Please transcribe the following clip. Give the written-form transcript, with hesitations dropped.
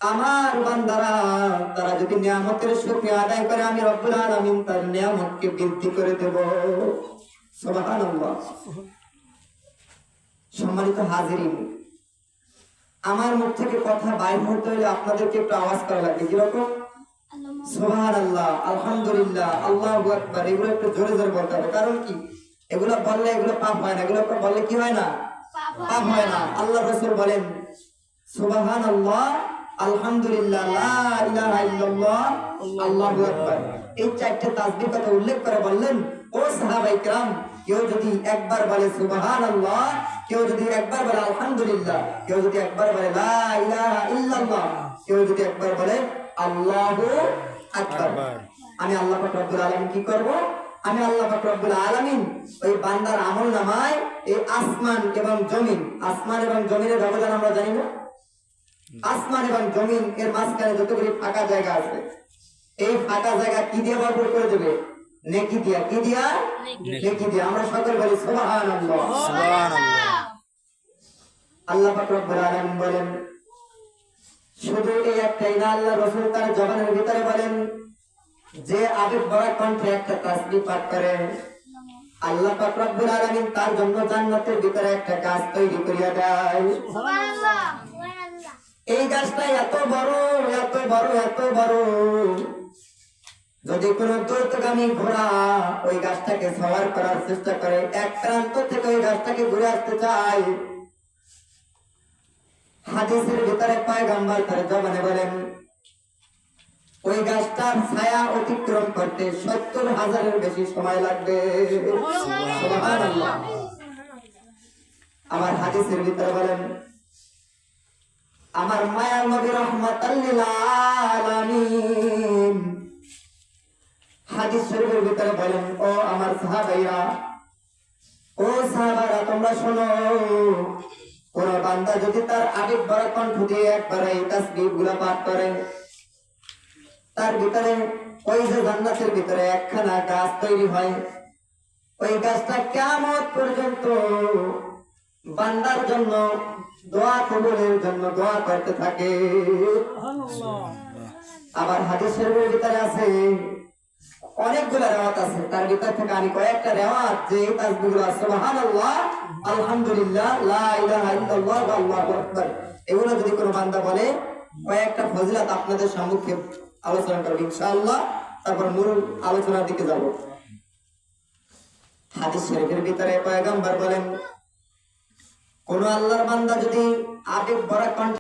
আমার বান্দারা তারা যদি নিয়ামতের শুকরিয়া আদায় করে আমি রব্বুল আলামিন তার নিয়ামতকে বৃদ্ধি করে দেব। সুবহানাল্লাহ। সম্মানিত হাজিরিন, আমার মুখ থেকে কথা বাইর হতে হলে আপনাদেরকে একটু আওয়াজ করা লাগে। যেরকম সুবহানাল্লাহ, আলহামদুলিল্লাহ, আল্লাহু আকবার, এগুলো একটু জোরে জোরে বলতে হবে। কারণ কি, এগুলো বললে এগুলো পাপ হয় না। এগুলো বললে কি হয় না? পাপ হয় না। আল্লাহ রাসূল বলেন সুবহানাল্লাহ, আলহামদুলিল্লাহ, লা ইলাহা ইল্লাল্লাহ, আল্লাহু আকবার। এই চারটি তাসবিহ কথা উল্লেখ করে বললেন, ও সাহাবায়ে কেরাম, কেউ যদি একবার বলে সুবহানাল্লাহ, কেউ যদি একবার বলে আলহামদুলিল্লাহ, কেউ যদি একবার বলে লা ইলাহা ইল্লাল্লাহ, কেউ যদি একবার বলে আল্লাহু আকবার, আমি আল্লাহ পাক রব্বুল আলামিন কি করব? আমি আল্লাহ পাক রব্বুল আলামিন ওই বান্দার আমলনামায় এই আসমান এবং জমিন, আসমান এবং জমিনের ব্যবধান আমরা জানি না? আসমান এবং জমিন এর মাঝখানে যতগুলি ফাঁকা জায়গা আছে, এই ফাঁকা জায়গা কি দিয়ে ভরপুর করে দেবে? নেকি দিয়া। কি দিয়া? নেকি দিয়া। আমরা সকলে বলি সুবহানাল্লাহ। আল্লাহ পাক রব্বুল আলামিন বলেন, শুধু এই একটাই না, আল্লাহ রাসূল তার জবানের ভিতরে বলেন, যে আবেগ ভরা কণ্ঠে একটা তাসবিহ পাঠ করে, আল্লাহ পাক রব্বুল আলামিন তার জন্য জান্নাতের ভিতরে একটা গাছ তৈরি করিয়া দেয়। সুবহানাল্লাহ। এই গাছটা এত বড়, এত বড়, এত বড়, যদি কোনো দ্রুতগামী ঘোড়া ওই গাছটাকে সওয়ার করার চেষ্টা করে, এক প্রান্ত থেকে ওই গাছটাকে ঘুরে আসতে চায়, হাদিসের ভিতরে পয়গম্বর তার জবানে বলেন, ওই গাছটার ছায়া অতিক্রম করতে ৭০,০০০-এর বেশি সময় লাগবে। সুবহানাল্লাহ। আমার হাদিসের ভিতরে বলেন, আমার মায়ার নবী রাহমাতাল লিল আলামিন হাদিস শরীফের ভিতরে বলেন, ও আমার সাহাবাইরা, ও সাহাবারা, তোমরা শোনো, কোন বান্দা যদি তার আবেগ ভরা কণ্ঠ দিয়ে একবার এই তাসবিহগুলো পাঠ করে, তার ভিতরে ওই যে জান্নাতের ভিতরে একখানা গাছ তৈরি হয়, ওই গাছটা কিয়ামত পর্যন্ত বান্দার জন্য দোয়া কবুলের জন্য দোয়া করতে থাকে। আবার হাদিসের ভিতরে আছে অনেকগুলো রেওয়াত আছে, তার ভিতর থেকে আমি কয়েকটা রেওয়াত যে এই তাসবিহগুলো সুবহানাল্লাহ, আলহামদুলিল্লাহ, লা ইলাহা ইল্লাল্লাহ, আল্লাহু আকবার, এগুলো যদি কোনো বান্দা বলে, কয়েকটা ফজিলত আপনাদের সম্মুখে আলোচনা করব ইনশাআল্লাহ। তারপর মূল আলোচনার দিকে যাব। হাদিস শরীফের ভিতরে পয়গম্বর বলেন, কোন আল্লাহর বান্দা যদি আবেগ ভরা কণ্ঠে